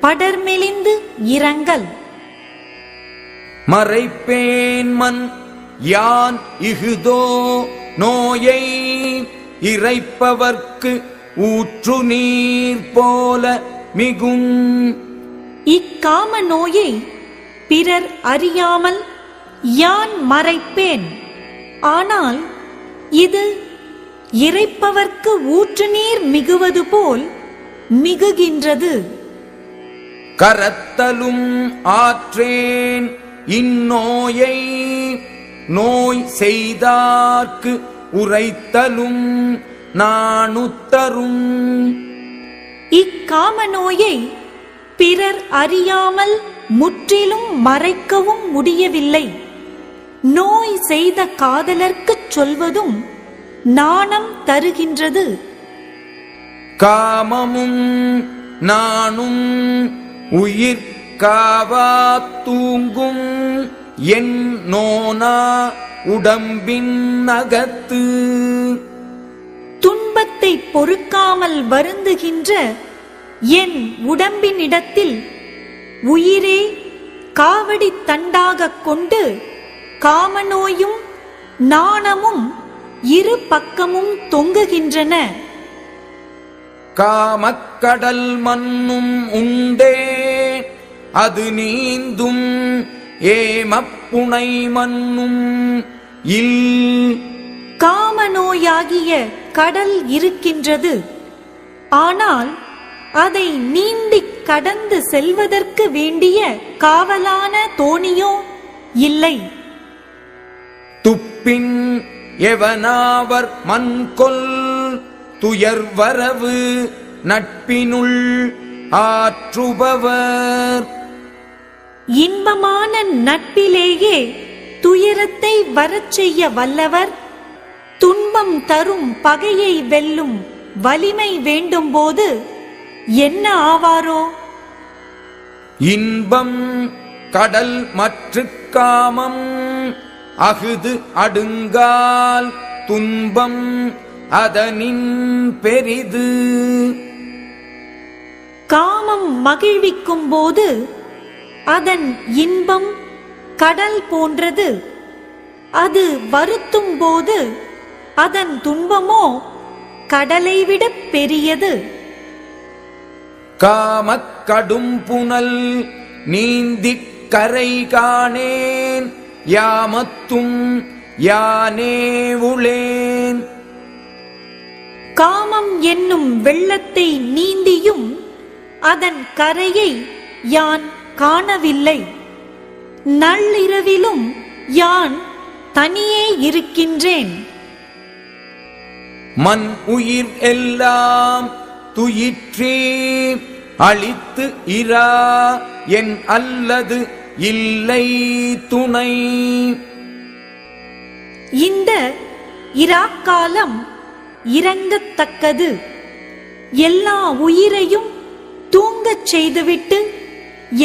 படர்மெலிந்து இரங்கல். மறைப்பேன் மன் யான் இகுதோ நோயை இறைப்பவர்க்கு ஊற்று நீர் போல மிகும். இக்காம நோயை பிறர் அறியாமல் யான் மறைப்பேன். ஆனால் இது இறைப்பவர்க்கு ஊற்று நீர் மிகுவது போல் மிகுகின்றது. கரத்தலும் ஆற்றேன் இந்நோயை நோய் செய்தார்க்கு உரைத்தலும் நாணுத்தரும். இக்காம நோயை பிறர் அறியாமல் முற்றிலும் மறைக்கவும் முடியவில்லை. நோய் செய்த காதலர்க்குச் சொல்வதும் நாணம் தருகின்றது. காமமும் நானும் உயிர் காவா தூங்கும் என் நோனா உடம்பின் அகத்து. துன்பத்தை பொறுக்காமல் வருந்துகின்ற என் உடம்பினிடத்தில் உயிரே காவடி தண்டாக கொண்டு காமநோயும் நாணமும் இரு பக்கமும் தொங்குகின்றன. காமக்கடல் மண்ணும் உண்டே அது நீந்தும் ஏமப்புனை மண்ணும் இல். காமநோயாகிய கடல் இருக்கின்றது. ஆனால் அதை நீந்திக் கடந்து செல்வதற்கு வேண்டிய காவலான தோணியோ இல்லை. துப்பின் எவனாவர் மண்கொல் துயர்வரவு நட்பினுள் ஆற்றுபவர். இன்பமான நட்பிலேயே துயரத்தை வரச் செய்ய வல்லவர். துன்பம் தரும் பகையை வெல்லும் வலிமை வேண்டும் போது என்ன ஆவாரோ? இன்பம் கடல் மற்று காமம் அகுது அடுங்கால் துன்பம் அதனின் பெரிது. காமம் மகிழ்விக்கும் போது அதன் இன்பம் கடல் போன்றது. அது வருத்தும் போது அதன் துன்பமோ கடலை விட பெரியது. காமக் கடும் புனல் நீந்திக் கரை காணேன் யாமத்தும் யானே உளேன். காமம் என்னும் வெள்ளத்தை நீந்தியும் அதன் கரையை யான் காணவில்லை. நள்ளிரவிலும் யான் தனியே இருக்கின்றேன். மண் உயிர் எல்லாம் துயிற்றே அழித்து இரா என் அல்லது இல்லை துணை. இந்த இராக்காலம் இரங்கத்தக்கது. எல்லா உயிரையும் தூங்கச் செய்துவிட்டு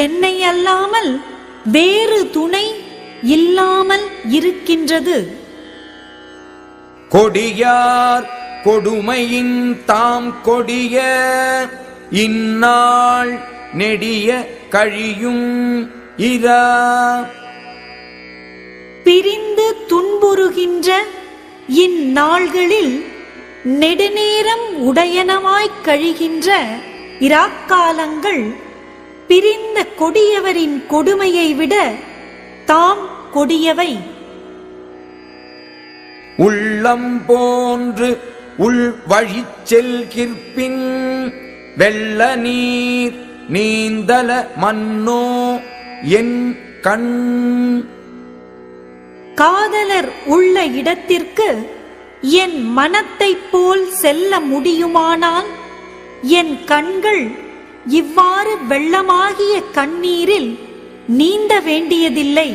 என்னை அல்லாமல் வேறு துணை இல்லாமல் இருக்கின்றது. கொடியார் கொடுமையின் தாம் கொடிய இந்நாள் நெடிய கழியும் இரா. பிரிந்து துன்புறுகின்ற இந்நாள்களில் நெடுநேரம் உடையனமாய்க் கழிகின்ற இராக்காலங்கள் பிரிந்த கொடியவரின் கொடுமையை விட தாம் கொடியவை. உள்ளம் போன்று உள் வழிச் செல்கிற்பின் வெள்ள நீர் நீந்தல மன்னோ என் கண். காதலர் உள்ள இடத்திற்கு என் மனத்தைப் போல் செல்ல முடியுமானால் என் கண்கள் இவ்வாறு வெள்ளமாகிய கண்ணீரில் நீந்த வேண்டியதில்லை.